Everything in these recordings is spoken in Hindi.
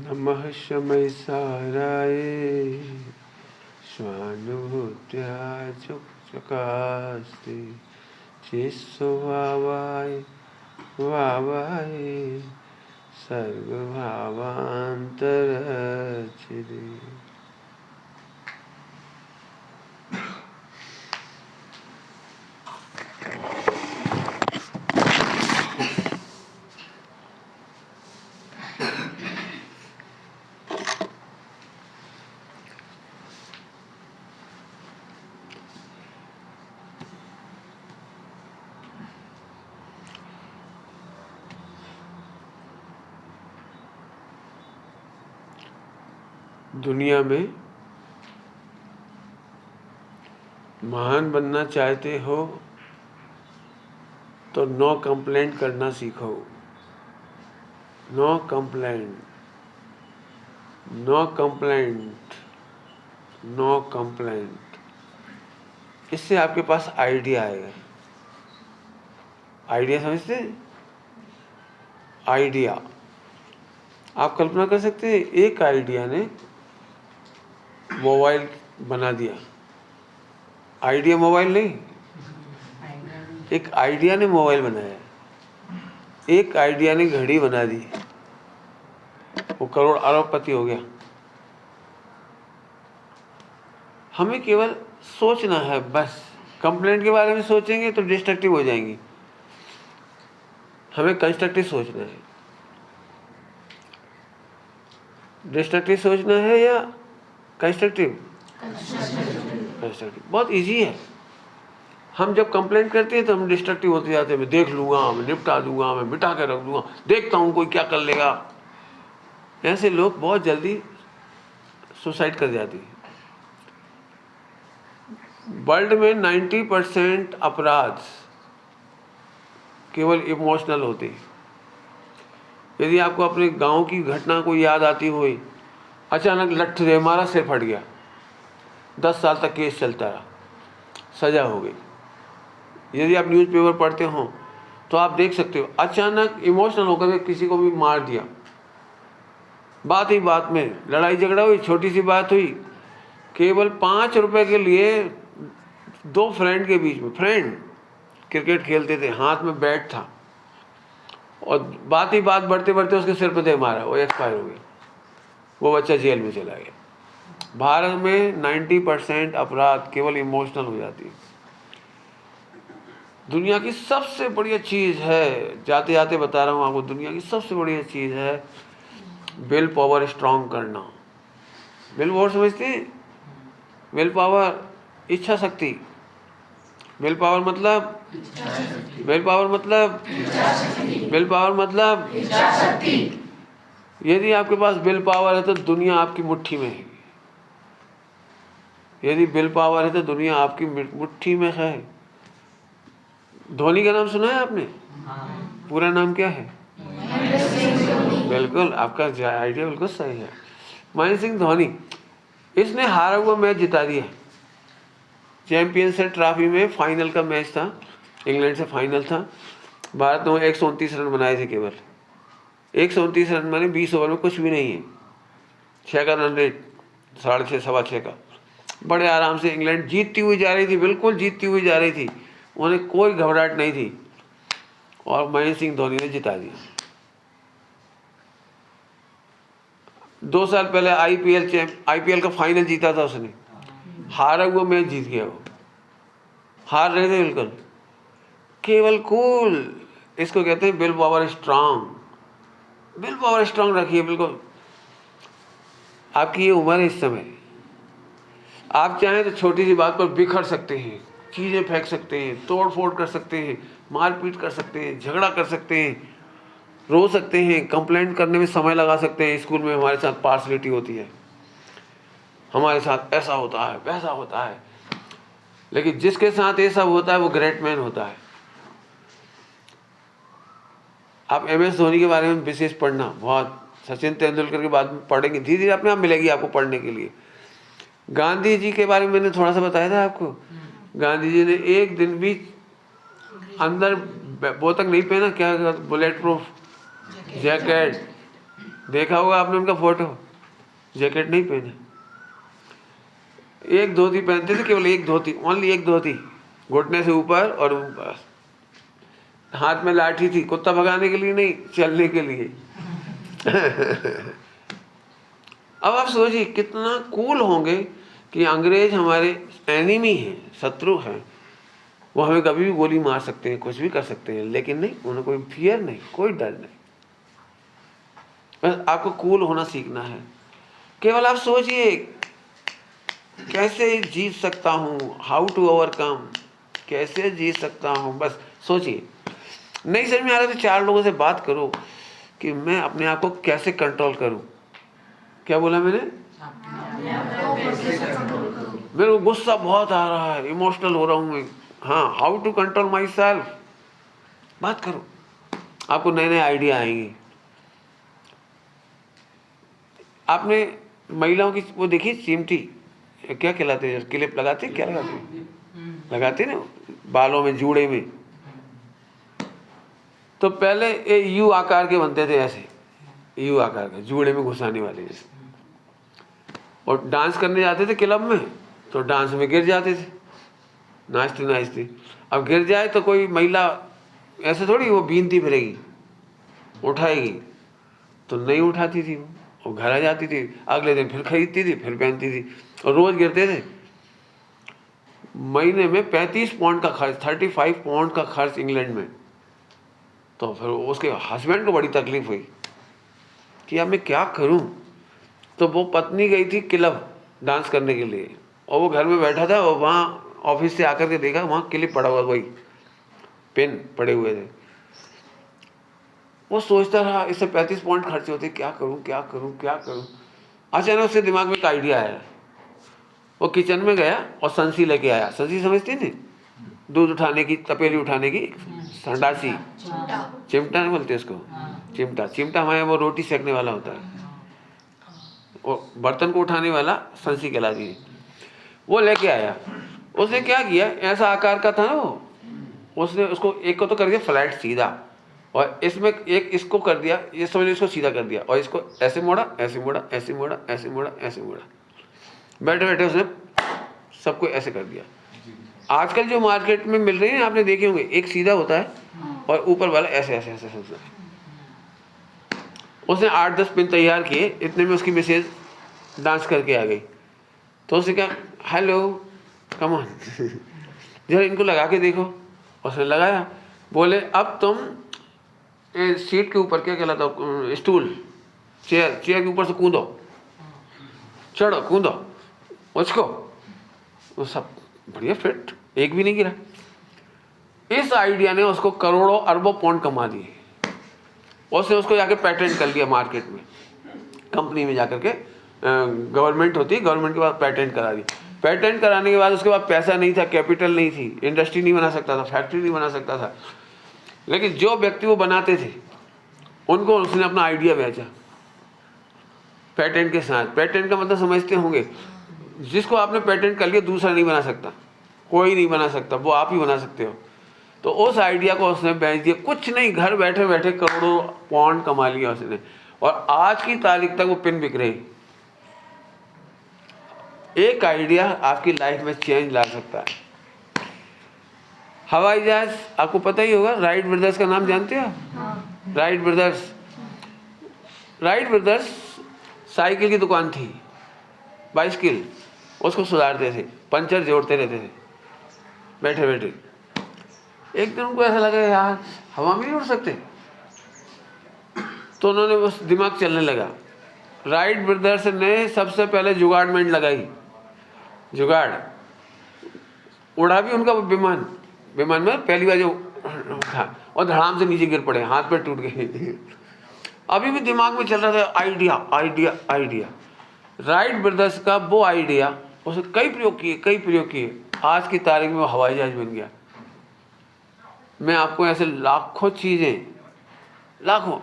नमः शमै साराय स्वानुभूत्या चकास्ते चिस्वभावाय भावाय सर्वभावान्तरचिरे। दुनिया में महान बनना चाहते हो तो नो कंप्लेंट करना सीखो। No complaint, no complaint, no complaint. इससे आपके पास आइडिया आएगा। आइडिया समझते हैं? आइडिया आप कल्पना कर सकते हैं, एक आइडिया ने मोबाइल बना दिया। आइडिया मोबाइल नहीं, एक आइडिया ने मोबाइल बनाया। एक आइडिया ने घड़ी बना दी, वो करोड़ अरबपति हो गया। हमें केवल सोचना है बस। कंप्लेंट के बारे में सोचेंगे तो डिस्ट्रक्टिव हो जाएंगी। हमें कंस्ट्रक्टिव सोचना है। डिस्ट्रक्टिव सोचना है या कंस्ट्रक्टिव? कंस्ट्रक्टिव बहुत इजी है। हम जब कंप्लेंट करते हैं तो हम डिस्ट्रक्टिव होते जाते हैं। मैं देख लूंगा, मैं निपटा दूंगा, मैं मिटा के रख दूंगा, देखता हूं कोई क्या कर लेगा। ऐसे लोग बहुत जल्दी सुसाइड कर जाते हैं। वर्ल्ड में 90% अपराध केवल इमोशनल होते हैं। यदि आपको अपने गांव की घटना को याद आती हुई, अचानक लठ दे मारा, सिर फट गया, 10 साल तक केस चलता रहा, सजा हो गई। यदि आप न्यूज़पेपर पढ़ते हो तो आप देख सकते हो, अचानक इमोशनल होकर किसी को भी मार दिया। बात ही बात में लड़ाई झगड़ा हुई, छोटी सी बात हुई, केवल 5 रुपए के लिए दो फ्रेंड के बीच में, फ्रेंड क्रिकेट खेलते थे, हाथ में बैट था, और बात ही बात बढ़ते बढ़ते उसके सिर पे दे मारा, वो एक्सपायर हो गया। वो बच्चा जेल में चला गया। भारत में 90% अपराध केवल इमोशनल हो जाती है। दुनिया की सबसे बढ़िया चीज़ है, जाते जाते बता रहा हूँ आपको, दुनिया की सबसे बढ़िया चीज़ है विल पावर स्ट्रांग करना। विल पावर समझते हैं? विल पावर इच्छा शक्ति। विल पावर मतलब, विल पावर मतलब, विल पावर मतलब, यदि आपके पास विल पावर है तो दुनिया आपकी मुट्ठी में है। यदि विल पावर है तो दुनिया आपकी मुट्ठी में है। धोनी का नाम सुना है आपने? पूरा नाम क्या है? बिल्कुल, आपका आइडिया बिल्कुल सही है। महेंद्र सिंह धोनी, इसने हारा हुआ मैच जिता दिया। चैंपियंस ट्रॉफी में फाइनल का मैच था, इंग्लैंड से फाइनल था। भारत ने 129 रन बनाए थे केवल। 129 रन माने 20 ओवर में कुछ भी नहीं है। 6 का रन रेट, 6.5 सवा 6 का। बड़े आराम से इंग्लैंड जीतती हुई जा रही थी, बिल्कुल जीतती हुई जा रही थी, उन्हें कोई घबराहट नहीं थी, और महेंद्र सिंह धोनी ने जिता दिया। 2 साल पहले आईपीएल का फाइनल जीता था उसने, हारा हुआ मैच जीत गया। वो हार रहे थे बिल्कुल, केवल कूल। इसको कहते हैं will power strong. Will power strong रखिए बिल्कुल। आपकी ये उम्र है, इस समय आप चाहें तो छोटी सी बात पर बिखर सकते हैं, चीज़ें फेंक सकते हैं, तोड़ फोड़ कर सकते हैं, मारपीट कर सकते हैं, झगड़ा कर सकते हैं, रो सकते हैं, कंप्लेंट करने में समय लगा सकते हैं। स्कूल में हमारे साथ पार्शलिटी होती है, हमारे साथ ऐसा होता है, वैसा होता है, लेकिन जिसके साथ ये सब होता है वो ग्रेट मैन होता है। आप MS धोनी के बारे में विशेष पढ़ना, बहुत, सचिन तेंदुलकर के बाद में पढ़ेंगे, धीरे धीरे अपने आप मिलेगी आपको पढ़ने के लिए। गांधी जी के बारे में मैंने थोड़ा सा बताया था आपको। गांधी जी ने एक दिन भी अंदर वो तक नहीं पहना, क्या बुलेट प्रूफ जैकेट, देखा होगा आपने उनका फोटो, जैकेट नहीं पहने, एक धोती पहनते थे, केवल एक धोती, ओनली एक धोती, घुटने से ऊपर, और बस हाथ में लाठी थी, कुत्ता भगाने के लिए नहीं, चलने के लिए। अब आप सोचिए कितना कूल होंगे कि अंग्रेज हमारे एनिमी हैं, शत्रु हैं, वो हमें कभी भी गोली मार सकते हैं, कुछ भी कर सकते हैं, लेकिन नहीं, उन्हें कोई फियर नहीं, कोई डर नहीं। बस आपको कूल होना सीखना है। केवल आप सोचिए कैसे जीत सकता हूँ, हाउ टू ओवरकम, कैसे जीत सकता हूँ, बस सोचिए। नहीं समझ में आ रहा तो 4 लोगों से बात करो कि मैं अपने आप को कैसे कंट्रोल करूं। क्या बोला मैंने? मेरे को गुस्सा बहुत आ रहा है, इमोशनल हो रहा हूं मैं, हाँ, how to control myself, बात करो, आपको नए नए आइडिया आएंगे। आपने महिलाओं की वो देखी चिमटी, क्या कहलाते हैं, क्लिप लगाते, क्या लगाते ना बालों में, जूड़े में, तो पहले ये यू आकार के बनते थे, ऐसे यू आकार के, जूड़े में घुसाने वाले जैसे, और डांस करने जाते थे क्लब में, तो डांस में गिर जाते थे, नाचते नाचते। अब गिर जाए तो कोई महिला ऐसे थोड़ी वो बीनती फिरेगी, उठाएगी, तो नहीं उठाती थी वो घर आ जाती थी, अगले दिन फिर खरीदती थी, फिर पहनती थी, और रोज गिरते थे। महीने में 35 पाउंड का खर्च, 35 पाउंड का खर्च इंग्लैंड में। तो फिर उसके हस्बैंड को बड़ी तकलीफ हुई कि अब मैं क्या करूं। तो वो पत्नी गई थी क्लब डांस करने के लिए, और वो घर में बैठा था, और वहाँ ऑफिस से आकर के देखा वहाँ क्लिप पड़ा हुआ, वही पेन पड़े हुए थे। वो सोचता रहा इससे 35 पाउंड खर्च होते, क्या करूं क्या करूं क्या करूं। अचानक उसके दिमाग में एक आइडिया आया, वो किचन में गया और संसी लेके आया। संसी समझते थे, दूध उठाने की, तपेली उठाने की, संडासी, चिमटा नहीं बोलते उसको, चिमटा। चिमटा हमारे वो रोटी सेकने वाला होता है, और बर्तन को उठाने वाला संसी कहलाती है। वो लेके आया। उसने क्या किया, ऐसा आकार का था ना वो, उसने उसको एक को तो कर दिया फ्लैट सीधा, और इसमें एक इसको कर दिया, ये समझ इसको सीधा कर दिया, और इसको ऐसे मोड़ा, ऐसे मोड़ा, ऐसे मोड़ा, ऐसे मोड़ा, ऐसे मोड़ा। बैठे बैठे उसने सबको ऐसे कर दिया। आजकल जो मार्केट में मिल रही है आपने देखे होंगे, एक सीधा होता है और ऊपर वाला ऐसे ऐसे ऐसे ऐसे। उसने 8-10 पिन तैयार किए, इतने में उसकी मिसेज डांस करके आ गई। तो उसने कहा हेलो कम ऑन, जरा इनको लगा के देखो। उसने लगाया, बोले अब तुम सीट के ऊपर, क्या कहलाता, स्टूल, चेयर के ऊपर से कूदो, चढ़ो, कूदो उसको। वो सब बढ़िया फिट, एक भी नहीं गिरा। इस आइडिया ने उसको करोड़ों अरबों पाउंड कमा दिए। उसने उसको जाके पेटेंट कर लिया मार्केट में, कंपनी में जाकर के, गवर्नमेंट होती है, गवर्नमेंट के पास पेटेंट करा दी। पेटेंट कराने के बाद उसके बाद पैसा नहीं था, कैपिटल नहीं थी, इंडस्ट्री नहीं बना सकता था, फैक्ट्री नहीं बना सकता था, लेकिन जो व्यक्ति वो बनाते थे उनको उसने अपना आइडिया बेचा पेटेंट के साथ। पेटेंट का मतलब समझते होंगे, जिसको आपने पेटेंट कर लिया दूसरा नहीं बना सकता, कोई नहीं बना सकता, वो आप ही बना सकते हो। तो उस आइडिया को उसने बेच दिया, कुछ नहीं, घर बैठे बैठे करोड़ों पाउंड कमा लिया उसने, और आज की तारीख तक वो पिन बिक रही। एक आइडिया आपकी लाइफ में चेंज ला सकता है। हवाई जहाज आपको पता ही होगा, राइट ब्रदर्स का नाम जानते हो? राइट ब्रदर्स साइकिल की दुकान थी, बाइसिकल, उसको सुधारते थे, पंचर जोड़ते रहते थे बैठे बैठे। एक दिन उनको ऐसा लगा यार हवा में नहीं उड़ सकते, तो उन्होंने बस दिमाग चलने लगा। राइट ब्रदर्स ने सबसे पहले जुगाड़मेंट लगाई, जुगाड़, उड़ा भी उनका विमान में पहली बार जो उठा, और धड़ाम से नीचे गिर पड़े, हाथ पैर टूट गए। अभी भी दिमाग में चल रहा था idea idea idea. Wright brothers का वो आइडिया, उसने कई प्रयोग किए, आज की तारीख में वो हवाई जहाज बन गया। मैं आपको ऐसे लाखों चीजें, लाखों,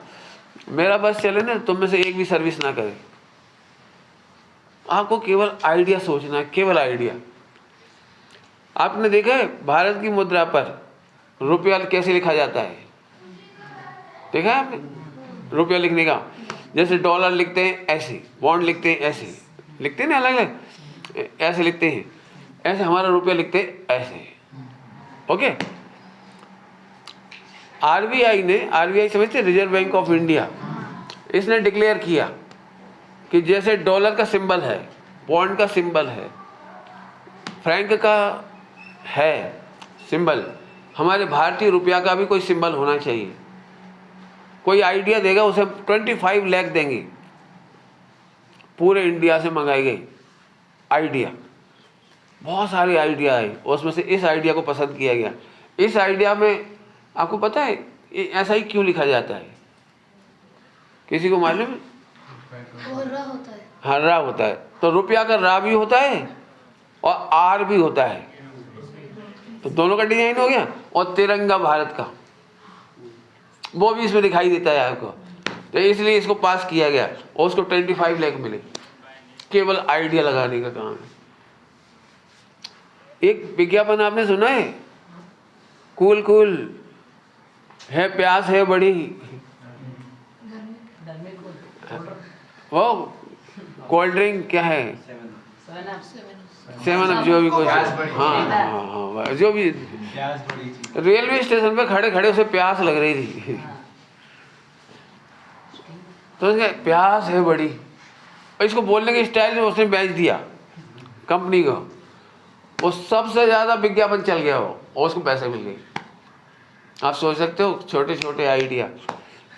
मेरा बस चले ना, तुम में से एक भी सर्विस ना करे। आपको केवल आइडिया सोचना है, केवल आइडिया। आपने देखा है भारत की मुद्रा पर रुपया कैसे लिखा जाता है? देखा है आपने रुपया लिखने का? जैसे डॉलर लिखते हैं ऐसे, बॉन्ड लिखते हैं ऐसे, लिखते हैं ना अलग अलग, ऐसे लिखते हैं, ऐसे हमारा रुपया लिखते हैं ऐसे। ओके। आरबीआई समझते, रिजर्व बैंक ऑफ इंडिया, इसने डिक्लेयर किया कि जैसे डॉलर का सिंबल है, बॉन्ड का सिंबल है, फ्रैंक का है सिंबल, हमारे भारतीय रुपया का भी कोई सिंबल होना चाहिए। कोई आइडिया देगा उसे 25 लाख देंगे, पूरे इंडिया से मंगाई गई आइडिया, बहुत सारे आइडिया है, उसमें से इस आइडिया को पसंद किया गया। इस आइडिया में आपको पता है ऐसा ही क्यों लिखा जाता है, किसी को मालूम है? रा होता है। हाँ, रा होता है, तो रुपया का रा भी होता है और आर भी होता है, तो दोनों का डिजाइन हो गया। और तिरंगा भारत का वो भी इसमें दिखाई देता है आपको, तो इसलिए इसको पास किया गया और उसको 25 लाख मिले, केवल आइडिया लगाने का काम है। एक विज्ञापन आपने सुना है, कूल कूल है प्यास है बड़ी, वो कोल्ड ड्रिंक क्या है, 7 अप, जो भी कुछ, हाँ, जो भी, रेलवे स्टेशन पे खड़े खड़े उसे प्यास लग रही थी, तो उसने प्यास है बड़ी, और इसको बोलने के स्टाइल में उसने बेच दिया कंपनी को, वो सबसे ज़्यादा विज्ञापन चल गया वो, और उसको पैसे मिल गए। आप सोच सकते हो, छोटे छोटे आइडिया।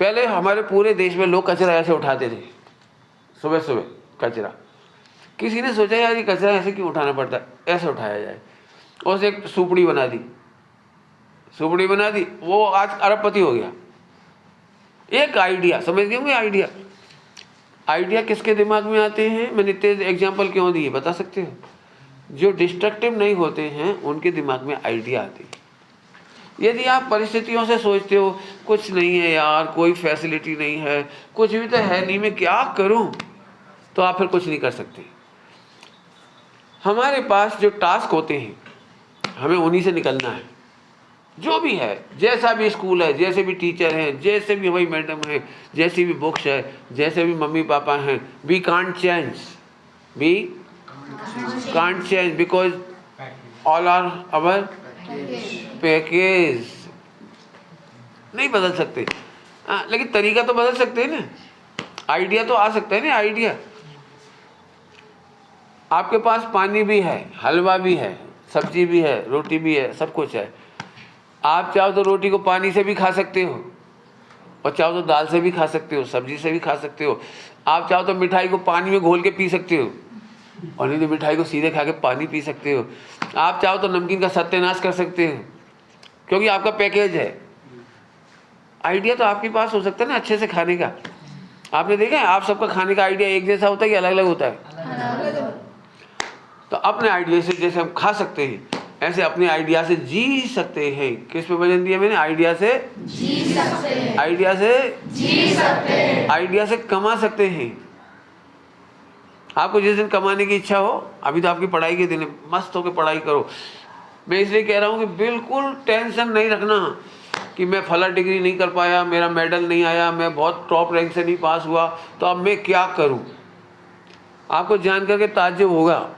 पहले हमारे पूरे देश में लोग कचरा ऐसे उठाते थे, सुबह सुबह कचरा, किसी ने सोचा यार ये कचरा ऐसे क्यों उठाना पड़ता है, ऐसे उठाया जाए, और उसे एक सुपड़ी बना दी, वो आज अरबपति हो गया। एक आइडिया, समझ गए होंगे आइडिया किसके दिमाग में आते हैं? मैंने इतने एग्जाम्पल क्यों दिए बता सकते हो? जो डिस्ट्रक्टिव नहीं होते हैं उनके दिमाग में आइडिया आती है। यदि आप परिस्थितियों से सोचते हो कुछ नहीं है यार, कोई फैसिलिटी नहीं है, कुछ भी तो है नहीं, मैं क्या करूं, तो आप फिर कुछ नहीं कर सकते। हमारे पास जो टास्क होते हैं हमें उन्हीं से निकलना है, जो भी है, जैसा भी स्कूल है, जैसे भी टीचर हैं, जैसे भी हमारी मैडम है, जैसी भी बुक्स है, जैसे भी मम्मी पापा हैं, we can't change because all are our package. नहीं बदल सकते, लेकिन तरीका तो बदल सकते हैं ना, आइडिया तो आ सकता है ना। आइडिया, आपके पास पानी भी है, हलवा भी है, सब्जी भी है, रोटी भी है, सब कुछ है। आप चाहो तो रोटी को पानी से भी खा सकते हो, और चाहो तो दाल से भी खा सकते हो, सब्जी से भी खा सकते हो। आप चाहो तो मिठाई को पानी में घोल के पी सकते हो, और नहीं तो मिठाई को सीधे खा के पानी पी सकते हो। आप चाहो तो नमकीन का सत्यानाश कर सकते हो, क्योंकि आपका पैकेज है। आइडिया तो आपके पास हो सकता है ना अच्छे से खाने का। आपने देखा है आप सबका खाने का आइडिया एक जैसा होता है कि अलग अलग होता है? तो अपने आइडिया से जैसे हम खा सकते हैं, ऐसे अपने आइडिया से जी सकते हैं। किस पे वजन दिया मैंने? आइडिया से जी सकते हैं, आइडिया से जी सकते हैं, आइडिया से कमा सकते हैं। आपको जिस दिन कमाने की इच्छा हो, अभी तो आपकी पढ़ाई के दिन है, मस्त होकर पढ़ाई करो। मैं इसलिए कह रहा हूँ कि बिल्कुल टेंशन नहीं रखना कि मैं फला डिग्री नहीं कर पाया, मेरा मेडल नहीं आया, मैं बहुत टॉप रैंक से नहीं पास हुआ, तो अब मैं क्या करूं। आपको जान करके ताज्जुब होगा,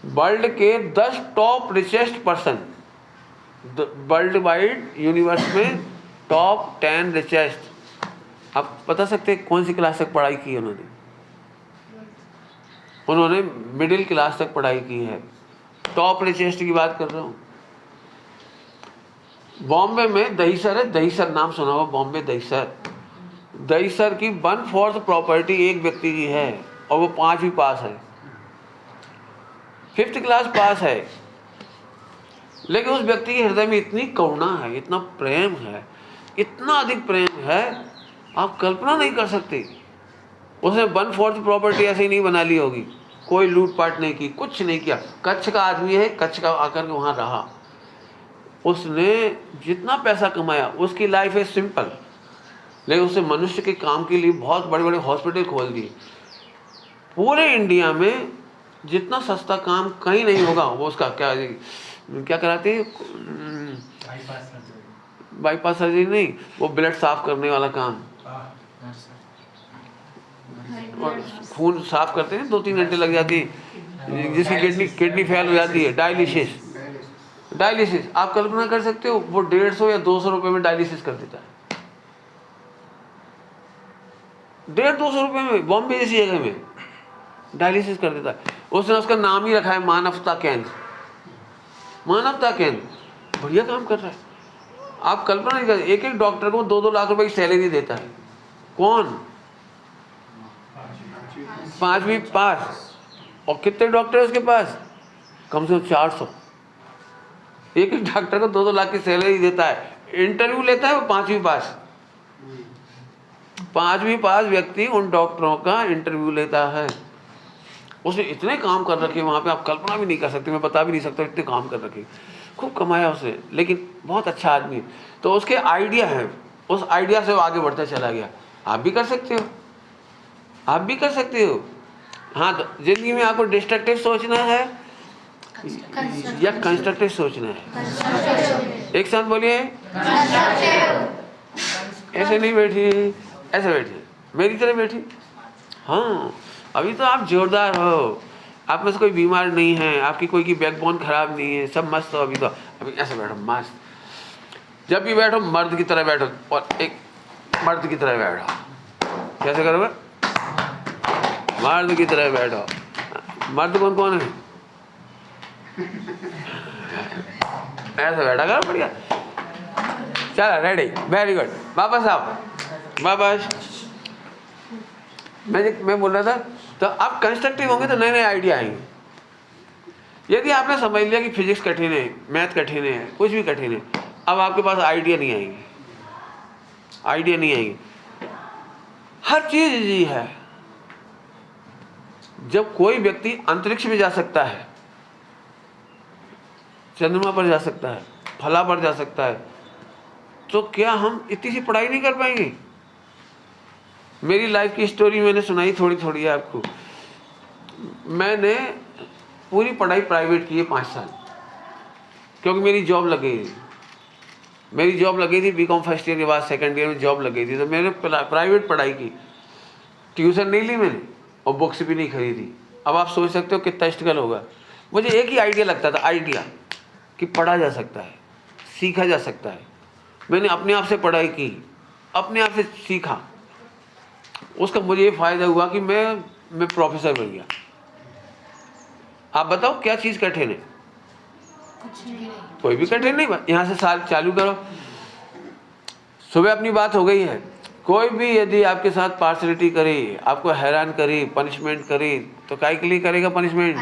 वर्ल्ड के 10 top richest person, world wide universe में टॉप 10 रिचेस्ट, आप बता सकते हैं कौन सी क्लास तक पढ़ाई की उन्होंने? उन्होंने मिडिल क्लास तक पढ़ाई की है। टॉप रिचेस्ट की बात कर रहा हूँ। बॉम्बे में दहीसर है, दहीसर नाम सुना होगा, बॉम्बे दहीसर की 1/4 प्रॉपर्टी एक व्यक्ति की है, और वो 5वीं पास है, 5th क्लास पास है, लेकिन उस व्यक्ति के हृदय में इतनी करुणा है, इतना प्रेम है, इतना अधिक प्रेम है, आप कल्पना नहीं कर सकते। उसने 1/4 प्रॉपर्टी ऐसे ही नहीं बना ली होगी, कोई लूटपाट नहीं की, कुछ नहीं किया। कच्छ का आदमी है, कच्छ का आकर के वहाँ रहा, उसने जितना पैसा कमाया, उसकी लाइफ है सिंपल, लेकिन उसने मनुष्य के काम के लिए बहुत बड़े बड़े हॉस्पिटल खोल दिए। पूरे इंडिया में जितना सस्ता काम कहीं नहीं होगा, वो उसका क्या कराते हैं, बाईपास सर्जरी नहीं, वो ब्लड साफ करने वाला काम, और खून साफ करते हैं 2-3 घंटे लग जाती है, जिसकी किडनी फेल हो जाती है, डायलिसिस। आप कल्पना कर सकते हो, वो 150 या 200 रुपए में डायलिसिस कर देता है। 150-200 रुपए में, बॉम्बे जैसी जगह में डायलिसिस कर देता है। उसने उसका नाम ही रखा है मानवता केंद्र। बढ़िया काम कर रहा है। आप कल्पना नहीं कर, एक डॉक्टर को 2-2 लाख रुपए की सैलरी देता है। कौन? 5वीं पास। और कितने डॉक्टर है उसके पास? कम से कम 400। एक डॉक्टर को 2-2 लाख की सैलरी देता है। इंटरव्यू लेता है वो 5वीं पास। 5वीं पास व्यक्ति उन डॉक्टरों का इंटरव्यू लेता है। उसने इतने काम कर रखे वहाँ पे, आप कल्पना भी नहीं कर सकते, मैं बता भी नहीं सकता, इतने काम कर रखे। खूब कमाया उसने, लेकिन बहुत अच्छा आदमी है। तो उसके आइडिया है, उस आइडिया से वो आगे बढ़ता चला गया। आप भी कर सकते हो। हाँ, तो जिंदगी में आपको डिस्ट्रक्टिव सोचना है या कंस्ट्रक्टिव सोचना है? एक साथ बोलिए। ऐसे नहीं बैठी, ऐसे बैठी, मेरी तरह बैठी। हाँ, अभी तो आप जोरदार हो, आप में से कोई बीमार नहीं है, आपकी कोई की बैकबोन खराब नहीं है, सब मस्त हो। अभी ऐसे बैठो मस्त। जब भी बैठो मर्द की तरह बैठो, और एक मर्द की तरह बैठो। कैसे करोगे? मर्द की तरह बैठो। मर्द कौन कौन है? ऐसे बैठा करो, बढ़िया। चलो रेडी, वेरी गुड। वापस आओ, वापस। मैं बोल रहा था, तो आप कंस्ट्रक्टिव होंगे तो नए नए आइडिया आएंगे। यदि आपने समझ लिया कि फिजिक्स कठिन है, मैथ कठिन है, कुछ भी कठिन है, अब आपके पास आइडिया नहीं आएंगे। हर चीज इजी है। जब कोई व्यक्ति अंतरिक्ष में जा सकता है, चंद्रमा पर जा सकता है, फला पर जा सकता है, तो क्या हम इतनी सी पढ़ाई नहीं कर पाएंगे? मेरी लाइफ की स्टोरी मैंने सुनाई थोड़ी थोड़ी है आपको। मैंने पूरी पढ़ाई प्राइवेट की है 5 साल, क्योंकि मेरी जॉब लग गई थी। बीकॉम फर्स्ट ईयर के बाद सेकंड ईयर में जॉब लग गई थी, तो मैंने प्राइवेट पढ़ाई की। ट्यूशन नहीं ली मैंने, और बुक्स भी नहीं खरीदी। अब आप सोच सकते हो कितना स्ट्रगल होगा। मुझे एक ही आइडिया लगता था, कि पढ़ा जा सकता है, सीखा जा सकता है। मैंने अपने आप से पढ़ाई की, अपने आप से सीखा। उसका मुझे ये फ़ायदा हुआ कि मैं प्रोफेसर बन गया। आप बताओ क्या चीज़ कठिन है? कुछ नहीं। कोई भी कठिन नहीं। यहाँ से साल चालू करो। सुबह अपनी बात हो गई है। कोई भी यदि आपके साथ पार्शलिटी करे, आपको हैरान करे, पनिशमेंट करे, तो काय के लिए करेगा पनिशमेंट?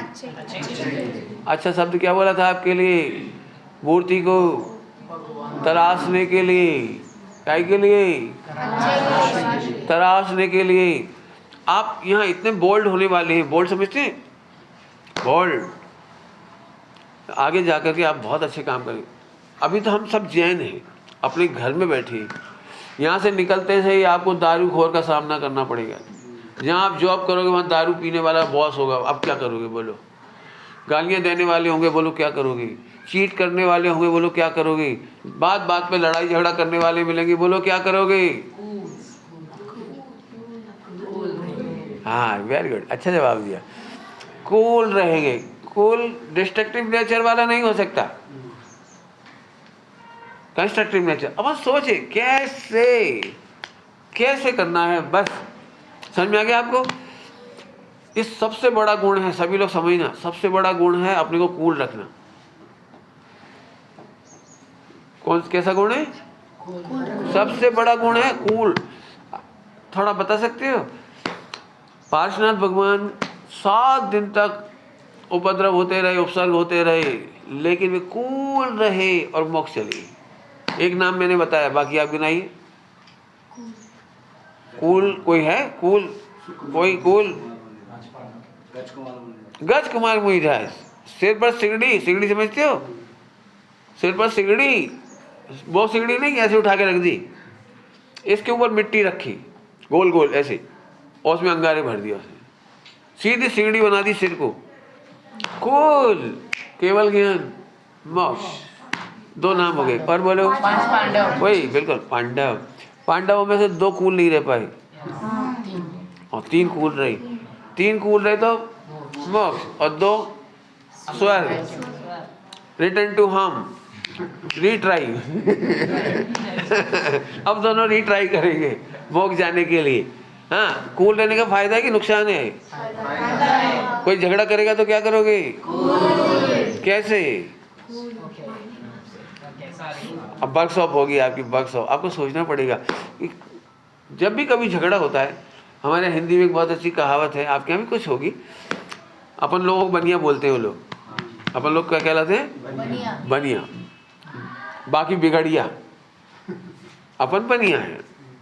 अच्छा शब्द क्या बोला था आपके लिए? मूर्ति को तराशने के लिए। काय के लिए? तराशने के लिए। आप यहाँ इतने बोल्ड होने वाले हैं। बोल्ड समझते हैं? बोल्ड। आगे जाकर के आप बहुत अच्छे काम करेंगे। अभी तो हम सब जैन हैं, अपने घर में बैठे। यहाँ से निकलते से ही आपको दारूखोर का सामना करना पड़ेगा। जहाँ आप जॉब करोगे वहाँ दारू पीने वाला बॉस होगा, अब क्या करोगे बोलो? गालियाँ देने वाले होंगे, बोलो क्या करोगे? चीट करने वाले होंगे, बोलो क्या करोगे? बात बात पे लड़ाई झगड़ा करने वाले मिलेंगे, बोलो क्या करोगे? हाँ वेरी गुड, अच्छा जवाब दिया। कूल रहेंगे। कूल डिस्ट्रक्टिव नेचर वाला नहीं हो सकता, कंस्ट्रक्टिव नेचर। अब सोचे कैसे करना है, बस समझ में आ गया आपको? इस सबसे बड़ा गुण है, सभी लोग समझना, सबसे बड़ा गुण है अपने को कूल रखना। कैसा गुण है? सबसे बड़ा गुण है कूल। थोड़ा बता सकते हो? पार्श्वनाथ भगवान 7 दिन तक उपद्रव होते रहे, उपसर्ग होते रहे, लेकिन वे कूल रहे और मोक्ष चले। एक नाम मैंने बताया, बाकी आप गिनाइए। कूल कोई है? कूल कोई? कूल गज कुमार मुनिदास। सिर पर सिगड़ी समझते हो? सिर पर सिगड़ी, वो सिगड़ी नहीं ऐसे उठा के रख दी, इसके ऊपर मिट्टी रखी गोल गोल ऐसे, और उसमें अंगारे भर दिया उसने, सीधी सिगड़ी बना दी सिर को। कूल, केवल ज्ञान, मोक्ष, 2 नाम हो गए। और बोलो वही बिल्कुल, पांडवों में से 2 कूल नहीं रह पाए, और 3 कूल रही, 3 कूल रहे तो मोक्ष, और 2 स्वर्ग। रिटर्न टू हम, रीट्राई। अब दोनों रीट्राई करेंगे मोक्ष जाने के लिए। हाँ, कूल रहने का फायदा है कि नुकसान है? कोई झगड़ा करेगा तो क्या करोगे? कैसे? अब वर्कशॉप होगी आपकी, वर्कशॉप आपको सोचना पड़ेगा कि जब भी कभी झगड़ा होता है, हमारे हिंदी में एक बहुत अच्छी कहावत है, आपके यहाँ भी कुछ होगी, अपन लोगों को बनिया बोलते हैं वो लोग, अपन लोग क्या कहलाते हैं? बनिया। बाकी बिगड़िया, अपन बनिया है,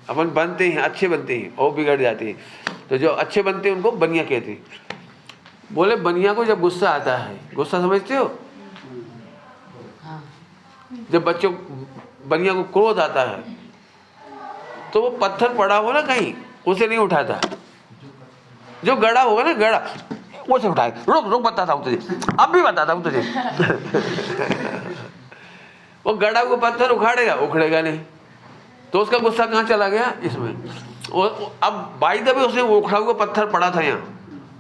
अपन बनते हैं, अच्छे बनते हैं और बिगड़ जाते हैं, तो जो अच्छे बनते हैं उनको बनिया कहते हैं। बोले बनिया को जब गुस्सा आता है, गुस्सा समझते हो? जब बच्चों बनिया को क्रोध आता है तो वो पत्थर पड़ा हो ना कहीं, उसे नहीं उठाता, जो गड़ा होगा ना, गड़ा वो से उठाए, रुक रुक बताता हूँ तुझे, अब भी बताता हूँ तुझे। वो गड़ा को पत्थर उखाड़ेगा, उखड़ेगा नहीं, तो उसका गुस्सा कहाँ चला गया? इसमें। अब बाई दबे उसे उखड़ा हुआ पत्थर पड़ा था यहाँ,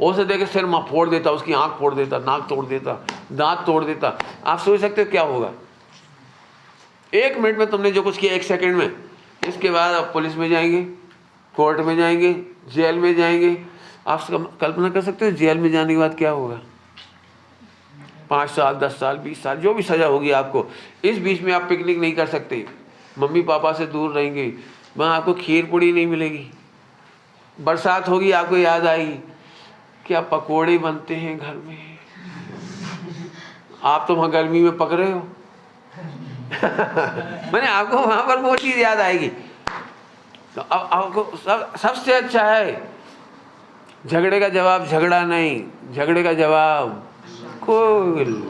उसे देखे सिर माँ फोड़ देता, उसकी आंख फोड़ देता, नाक तोड़ देता, दांत तोड़ देता। आप सोच सकते हो क्या होगा? 1 मिनट में तुमने जो कुछ किया, 1 सेकंड में, इसके बाद आप पुलिस में जाएंगे, कोर्ट में जाएंगे, जेल में जाएंगे। आप कल्पना कर सकते हो जेल में जाने के बाद क्या होगा? 5 साल, 10 साल, 20 साल, जो भी सज़ा होगी आपको। इस बीच में आप पिकनिक नहीं कर सकते, मम्मी पापा से दूर रहेंगे, वहाँ आपको खीर पूड़ी नहीं मिलेगी। बरसात होगी, आपको याद आएगी क्या पकोड़े बनते हैं घर में, आप तो वहाँ गर्मी में पक रहे हो। मैंने आपको वहाँ पर वो चीज़ याद आएगी। तो अब आपको सबसे अच्छा है झगड़े का जवाब झगड़ा नहीं, झगड़े का जवाब कूल।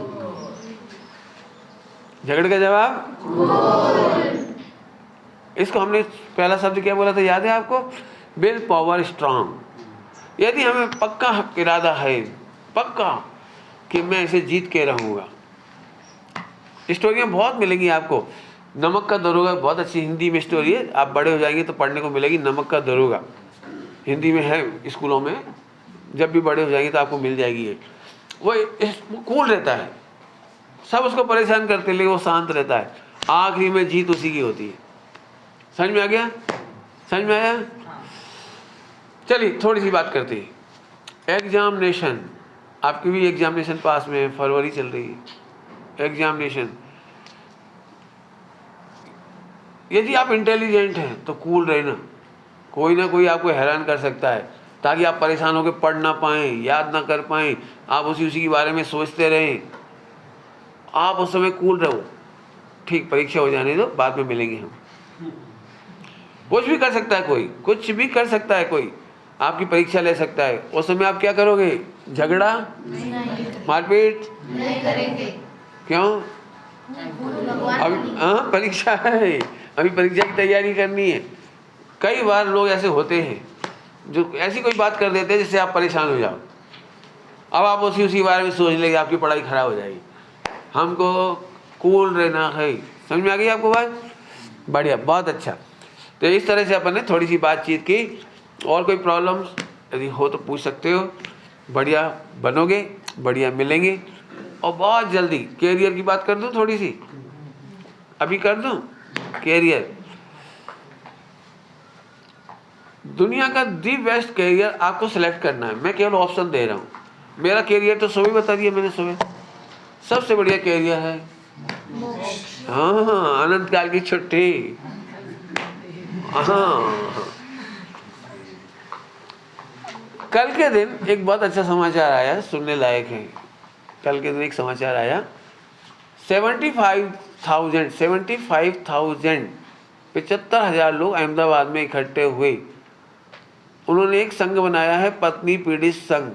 झगड़े का जवाब इसको हमने पहला शब्द क्या बोला था, याद है आपको? Will power strong. यदि हमें पक्का इरादा है, पक्का कि मैं इसे जीत के रहूँगा। स्टोरियाँ बहुत मिलेंगी आपको। नमक का दरोगा बहुत अच्छी हिंदी में स्टोरी है, आप बड़े हो जाएंगे तो पढ़ने को मिलेगी। नमक का दरोगा हिंदी में है स्कूलों में, जब भी बड़े हो जाएंगे तो आपको मिल जाएगी ये। वो कूल रहता है, सब उसको परेशान करते लेकिन वो शांत रहता है, आखिरी में जीत उसी की होती है। समझ में आ गया? समझ में आया? चलिए थोड़ी सी बात करते हैं। एग्जामिनेशन, आपकी भी एग्जामिनेशन पास में है, फरवरी चल रही है एग्जामिनेशन। यदि आप इंटेलिजेंट हैं तो कूल रहना, कोई ना कोई आपको हैरान कर सकता है, ताकि आप परेशान होकर पढ़ ना पाएँ, याद ना कर पाएँ, आप उसी के बारे में सोचते रहें। आप उस समय कूल रहो, ठीक परीक्षा हो जाने दो, बाद में मिलेंगे हम। कुछ भी कर सकता है कोई, कुछ भी कर सकता है कोई, आपकी परीक्षा ले सकता है। उस समय आप क्या करोगे? झगड़ा, मारपीट नहीं करेंगे। क्यों? अभी हाँ परीक्षा है, अभी परीक्षा की तैयारी करनी है। कई बार लोग ऐसे होते हैं जो ऐसी कोई बात कर देते हैं जिससे आप परेशान हो जाओ। अब आप उसी बारे में सोच लेंगे, आपकी पढ़ाई खराब हो जाएगी। हमको कूल रहना है। समझ में आ गई आपको बात? बढ़िया, बहुत अच्छा। तो इस तरह से अपन ने थोड़ी सी बातचीत की। और कोई प्रॉब्लम्स यदि हो तो पूछ सकते हो। बढ़िया बनोगे, बढ़िया मिलेंगे। और बहुत जल्दी कैरियर की बात कर दूं, थोड़ी सी अभी कर दूं। कैरियर, दुनिया का दी बेस्ट कैरियर आपको सिलेक्ट करना है। मैं केवल ऑप्शन दे रहा हूँ। मेरा कैरियर तो सुबह बता दिया मैंने, सुबह सबसे बढ़िया कैरियर है हाँ, अनंत काल की छुट्टी। हाँ, कल के दिन एक बहुत अच्छा समाचार आया, सुनने लायक है। कल के दिन एक समाचार आया, 75,000 75,000 लोग अहमदाबाद में इकट्ठे हुए। उन्होंने एक संघ बनाया है, पत्नी पीड़ित संघ।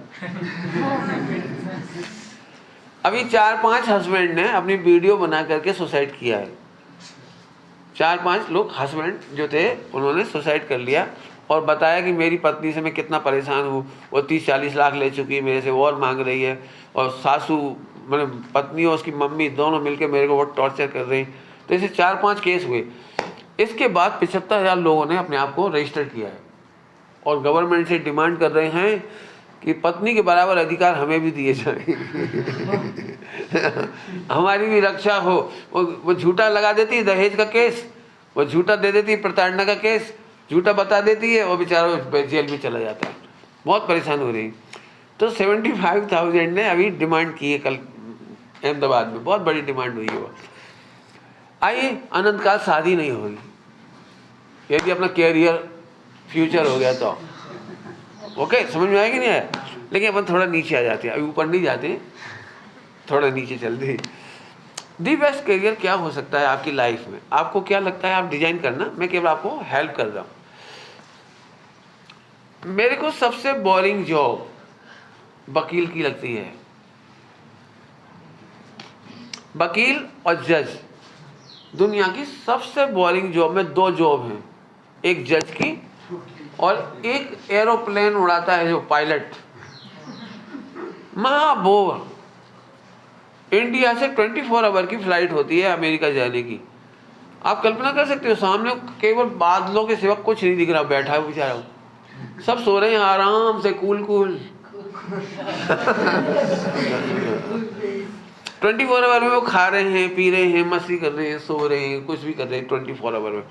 अभी 4-5 हस्बैंड ने अपनी वीडियो बना करके सुसाइड किया है। 4-5 लोग हस्बैंड जो थे उन्होंने सुसाइड कर लिया और बताया कि मेरी पत्नी से मैं कितना परेशान हूँ, वो 30-40 लाख ले चुकी है मेरे से, और मांग रही है, और सासू मतलब पत्नी और उसकी मम्मी दोनों मिलकर मेरे को बहुत टॉर्चर कर रही। तो ऐसे 4-5 केस हुए। इसके बाद 75,000 लोगों ने अपने आप को रजिस्टर किया है। और गवर्नमेंट से डिमांड कर रहे हैं कि पत्नी के बराबर अधिकार हमें भी दिए जाएं। हमारी भी रक्षा हो। वो झूठा लगा देती है दहेज का केस, वो झूठा दे देती है प्रताड़ना का केस, झूठा बता देती है, वो बेचारा जेल में चला जाता है। बहुत परेशान हो रही। तो 75,000 ने अभी डिमांड की है कल अहमदाबाद में, बहुत बड़ी डिमांड हुई है वो। आइए, अनंत काल शादी नहीं होगी यदि अपना कैरियर फ्यूचर हो गया तो। ओके, समझ में आएगी नहीं आया? लेकिन अपन थोड़ा नीचे आ जाते हैं, अभी ऊपर नहीं जाते, थोड़ा नीचे चलते हैं। दी बेस्ट करियर क्या हो सकता है आपकी लाइफ में? आपको क्या लगता है? आप डिजाइन करना, मैं केवल आपको हेल्प कर रहा हूं। मेरे को सबसे बोरिंग जॉब वकील की लगती है। वकील और जज दुनिया की सबसे बोरिंग जॉब में दो जॉब हैं, एक जज की और एक एरोप्लेन उड़ाता है जो पायलट, महाबोर। इंडिया से 24 आवर की फ्लाइट होती है अमेरिका जाने की। आप कल्पना कर सकते हो, सामने केवल बादलों के सिवा कुछ नहीं दिख रहा, बैठा है बेचारा, सब सो रहे हैं आराम से, कूल 24 आवर में वो खा रहे हैं, पी रहे हैं, मस्ती कर रहे हैं, सो रहे हैं, कुछ भी कर रहे हैं 24 आवर में।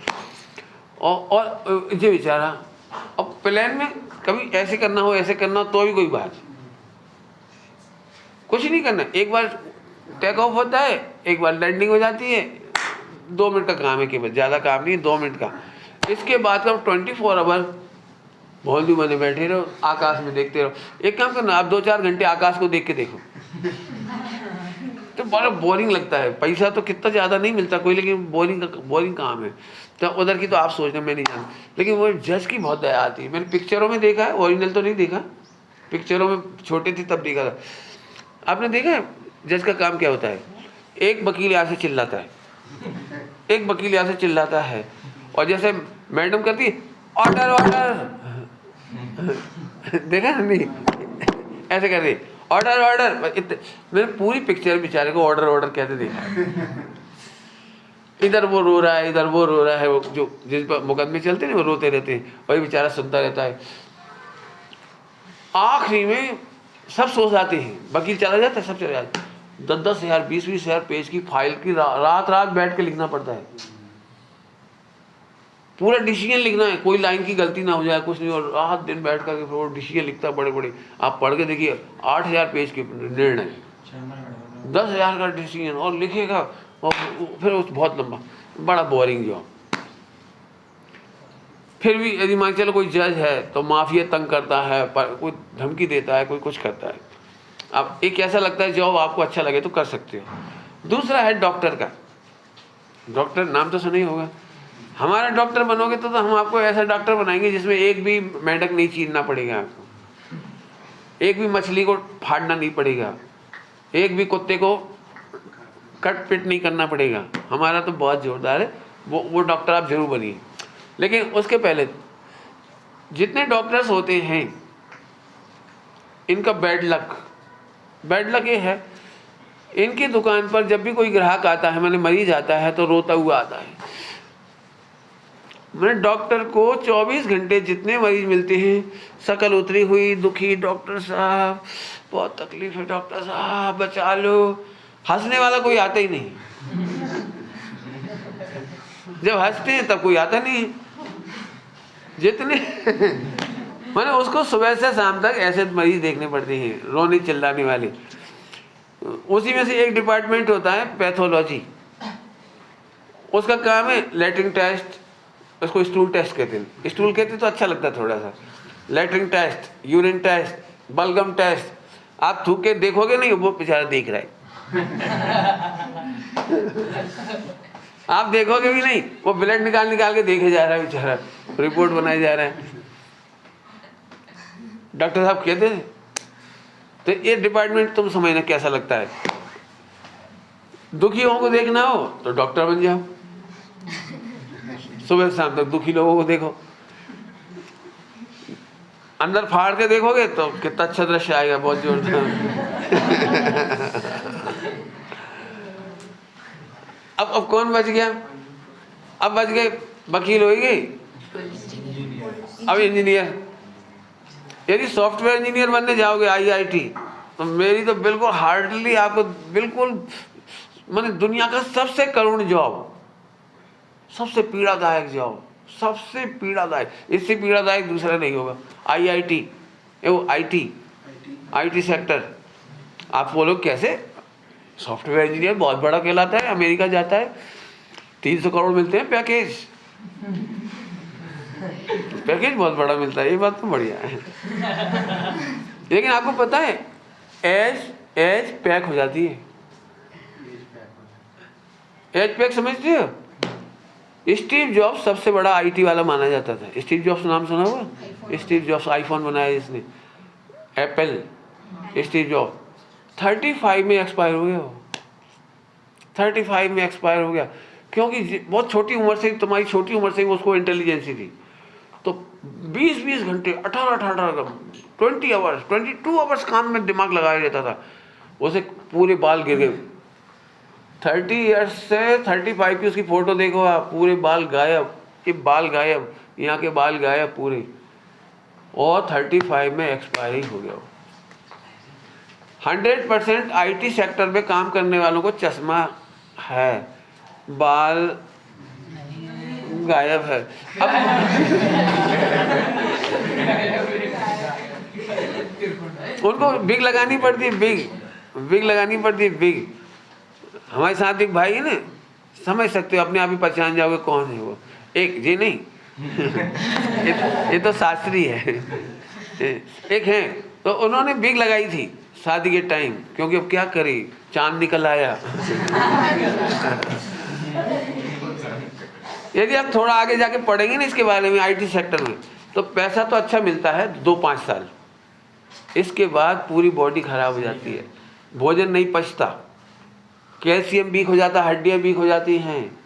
और ये बेचारा, अब प्लेन में कभी ऐसे करना हो, ऐसे करना हो तो भी कोई बात, कुछ नहीं करना। एक बार टेक ऑफ होता है, एक बार लैंडिंग हो जाती है, 2 मिनट का काम है केवल, ज़्यादा काम नहीं, 2 मिनट का। इसके बाद का 24 आवर भोलू बने बैठे रहो, आकाश में देखते रहो। एक काम करना, आप 2-4 घंटे आकाश को देख के देखो, तो बड़ा बोरिंग लगता है। पैसा तो कितना ज़्यादा नहीं मिलता कोई, लेकिन बोरिंग काम है। तो उधर की तो आप सोचना, मैं नहीं जानता, लेकिन वो जज की बहुत दया आती है। मैंने पिक्चरों में देखा है, ओरिजिनल तो नहीं देखा, पिक्चरों में छोटे थे तब देखा था। आपने देखा है जज का काम क्या होता है? एक वकील यहाँ से चिल्लाता है, एक वकील यहाँ से चिल्लाता है, और जैसे मैडम करती है ऑर्डर ऑर्डर, देखा नहीं, ऐसे कर रही ऑर्डर ऑर्डर। मैंने पूरी पिक्चर बेचारे को ऑर्डर ऑर्डर कहते देखा। इधर वो रो रहा है, इधर वो रो रहा है, वो जो जिस पर मुकदमे चलते हैं वो रोते रहते हैं, वही बेचारा सुनता रहता है। आखिरी में सब सो जाते हैं, वकील चला जाता है, सब चले जाते हैं। 10-10 हज़ार 20-20 हज़ार पेज की फाइल की रात रात बैठ के लिखना पड़ता है, पूरा डिसीजन लिखना है, कोई लाइन की गलती ना हो जाए, कुछ नहीं। और रात दिन बैठ कर वो डिसीजन लिखता है, बड़े बड़े, आप पढ़ के देखिए, 8,000 पेज के निर्णय, 10,000 का डिसीजन, और लिखेगा, और फिर बहुत लंबा, बड़ा बोरिंग जॉब। फिर भी यदि मान चलो कोई जज है तो माफिया तंग करता है, पर कोई धमकी देता है, कोई कुछ करता है। अब एक ऐसा लगता है जॉब आपको अच्छा लगे तो कर सकते हो। दूसरा है डॉक्टर का। डॉक्टर नाम तो सुना ही होगा। हमारा डॉक्टर बनोगे तो हम आपको ऐसा डॉक्टर बनाएंगे जिसमें एक भी मेंढक नहीं चीरना पड़ेगा आपको, एक भी मछली को फाड़ना नहीं पड़ेगा, एक भी कुत्ते को कट पिट नहीं करना पड़ेगा। हमारा तो बहुत जोरदार है, वो डॉक्टर आप जरूर बनिए। लेकिन उसके पहले जितने डॉक्टर्स होते हैं इनका बैड लक ये है, इनकी दुकान पर जब भी कोई ग्राहक आता है, मैंने मरीज आता है, तो रोता हुआ आता है। मैंने डॉक्टर को 24 घंटे जितने मरीज मिलते हैं, शकल उतरी हुई, दुखी, डॉक्टर साहब बहुत तकलीफ है, डॉक्टर साहब बचा लो, हंसने वाला कोई आता ही नहीं। जब हंसते हैं तब कोई आता नहीं, जितने मैंने उसको सुबह से शाम तक ऐसे मरीज देखने पड़ते हैं, रोने चिल्लाने वाले। उसी में से एक डिपार्टमेंट होता है पैथोलॉजी, उसका काम है लैट्रिन टेस्ट, उसको स्टूल टेस्ट कहते हैं। स्टूल कहते तो अच्छा लगता है थोड़ा सा। लैट्रिन टेस्ट, यूरिन टेस्ट, बलगम टेस्ट, आप थूक के देखोगे नहीं, वो बेचारा देख रहा है। आप देखोगे भी नहीं, वो ब्लड निकाल के देखे जा रहा है बेचारा, रिपोर्ट बनाई जा रहा है। डॉक्टर साहब कहते हैं। तो ये डिपार्टमेंट तुम समझना कैसा लगता है। दुखियों को देखना हो तो डॉक्टर बन जाओ, सुबह शाम तक दुखी लोगों को देखो, अंदर फाड़ के देखोगे तो कितना अच्छा दृश्य आएगा, बहुत जोरदार। अब कौन बच गया? अब बच गए वकील हो गए, अब इंजीनियर। यदि सॉफ्टवेयर इंजीनियर बनने जाओगे आईआईटी, तो मेरी तो बिल्कुल हार्डली आपको बिल्कुल माने दुनिया का सबसे करुण जॉब, सबसे पीड़ादायक जॉब, सबसे पीड़ादायक, इससे पीड़ादायक दूसरा नहीं होगा। आईआईटी, वो आईटी सेक्टर। आप बोलो कैसे? सॉफ्टवेयर इंजीनियर बहुत बड़ा कहलाता है, अमेरिका जाता है, 300 करोड़ मिलते हैं पैकेज, पैकेज बहुत बड़ा मिलता है, ये बात तो बढ़िया है। लेकिन आपको पता है एज पैक हो जाती है। एज पैक समझते हो? स्टीव जॉब्स सबसे बड़ा आईटी वाला माना जाता था। स्टीव जॉब्स नाम सुना हुआ? स्टीव जॉब्स, आईफोन बनाया जिसने, एप्पल, स्टीव जॉब्स 35 में एक्सपायर हो गया। वो 35 में एक्सपायर हो गया, क्योंकि बहुत छोटी उम्र से, तुम्हारी छोटी उम्र से उसको इंटेलिजेंसी थी। तो 20-20 घंटे, 18-18, 20 आवर्स, 22 आवर्स काम में दिमाग लगाया रहता था। उसे पूरे बाल गिर गए। 30 ईयर्स से 35 की उसकी फोटो देखो आप, पूरे बाल गायब, ये बाल गायब, यहाँ के बाल गायब पूरे, और 35 में एक्सपायरिंग हो गया। 100% आईटी सेक्टर में काम करने वालों को चश्मा है, बाल गायब है। अब उनको बिग लगानी पड़ती है, बिग लगानी पड़ती है, बिग। हमारे साथ एक भाई है ना, समझ सकते हो, अपने आप ही पहचान जाओगे कौन है वो। एक जी नहीं ये तो शास्त्री है। एक है, तो उन्होंने बिग लगाई थी शादी के टाइम, क्योंकि अब क्या करी, चांद निकल आया। यदि आप थोड़ा आगे जाके पढ़ेंगे ना इसके बारे में, आईटी सेक्टर में, तो पैसा तो अच्छा मिलता है 2-5 साल, इसके बाद पूरी बॉडी खराब हो जाती है, भोजन नहीं पचता, कैल्शियम वीक हो जाता है, हड्डियाँ वीक हो जाती हैं,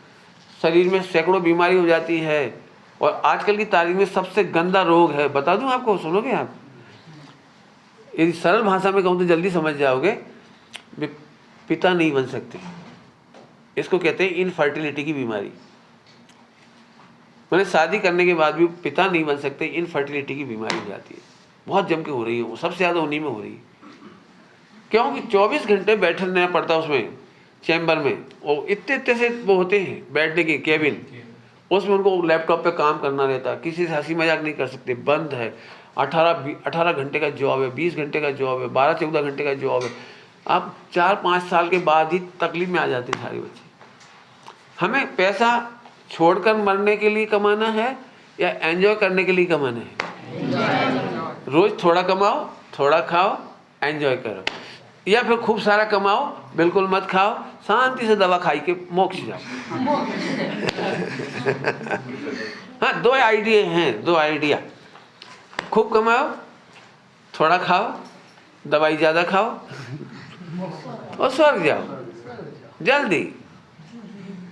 शरीर में सैकड़ों बीमारी हो जाती है। और आजकल की तारीख में सबसे गंदा रोग है, बता दूं आपको, सुनोगे आप? यदि सरल भाषा में कहूँ तो जल्दी समझ जाओगे, पिता नहीं बन सकते। इसको कहते हैं इनफर्टिलिटी की बीमारी। मैंने शादी करने के बाद भी पिता नहीं बन सकते, इनफर्टिलिटी की बीमारी हो जाती है, बहुत जम के हो रही है, वो सबसे ज़्यादा उन्हीं में हो रही है। क्योंकि 24 घंटे बैठना पड़ता उसमें, चैम्बर में, और इतने से वो होते हैं बैठने के केबिन, उसमें उनको लैपटॉप पे काम करना रहता है, किसी से हंसी मजाक नहीं कर सकते, बंद है। 18 घंटे का जॉब है, 20 घंटे का जॉब है, 12-14 घंटे का जॉब है। अब 4-5 साल के बाद ही तकलीफ में आ जाते हैं सारे बच्चे। हमें पैसा छोड़कर मरने के लिए कमाना है या एंजॉय करने के लिए कमाना है? रोज थोड़ा कमाओ, थोड़ा खाओ, एंजॉय करो, या फिर खूब सारा कमाओ, बिल्कुल मत खाओ, शांति से दवा खाई के मोक्ष जाओ। हाँ, 2 आइडिया हैं, 2 आइडिया। खूब कमाओ, थोड़ा खाओ, दवाई ज़्यादा खाओ, और स्वर्ग जाओ जल्दी।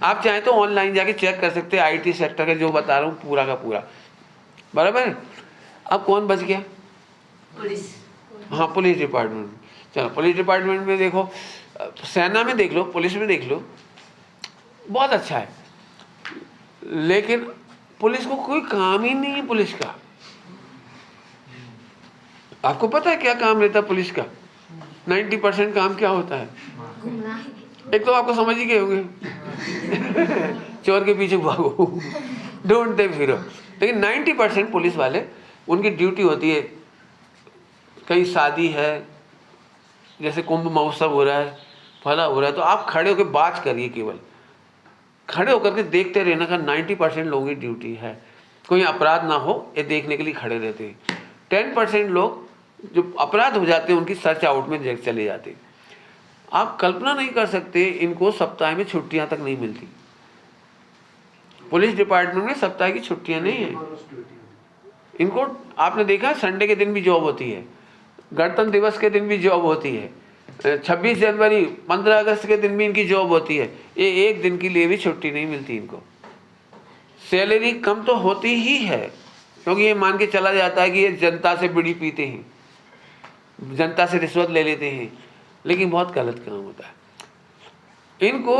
आप चाहें तो ऑनलाइन जाके चेक कर सकते हैं, आईटी सेक्टर का जो बता रहा हूँ पूरा का पूरा, बराबर है। अब कौन बच गया? पुलिस। हाँ, पुलिस डिपार्टमेंट। चलो, पुलिस डिपार्टमेंट में देखो, सेना में देख लो, पुलिस में देख लो, बहुत अच्छा है। लेकिन पुलिस को कोई काम ही नहीं है पुलिस का। आपको पता है क्या काम रहता है पुलिस का? 90% काम क्या होता है? घूमना। एक तो आपको समझ ही गए होंगे, चोर के पीछे भागो, ढूंढते फिरो। लेकिन 90% पुलिस वाले, उनकी ड्यूटी होती है, कहीं शादी है, जैसे कुंभ महोत्सव हो रहा है, फला हो रहा है, तो आप खड़े होकर बात करिए, केवल खड़े होकर के देखते रहना का 90% लोगों की ड्यूटी है। कोई अपराध ना हो ये देखने के लिए खड़े रहते हैं। 10% लोग जो अपराध हो जाते हैं उनकी सर्च आउट में चले जाते हैं। आप कल्पना नहीं कर सकते, इनको सप्ताह में छुट्टियां तक नहीं मिलती। पुलिस डिपार्टमेंट में सप्ताह की छुट्टियां नहीं है इनको। आपने देखा संडे के दिन भी जॉब होती है, गणतंत्र दिवस के दिन भी जॉब होती है, 26 जनवरी 15 अगस्त के दिन भी इनकी जॉब होती है। ये एक दिन के लिए भी छुट्टी नहीं मिलती इनको। सैलरी कम तो होती ही है, क्योंकि ये मान के चला जाता है कि ये जनता से बीड़ी पीते हैं, जनता से रिश्वत ले लेते हैं, लेकिन बहुत गलत काम होता है। इनको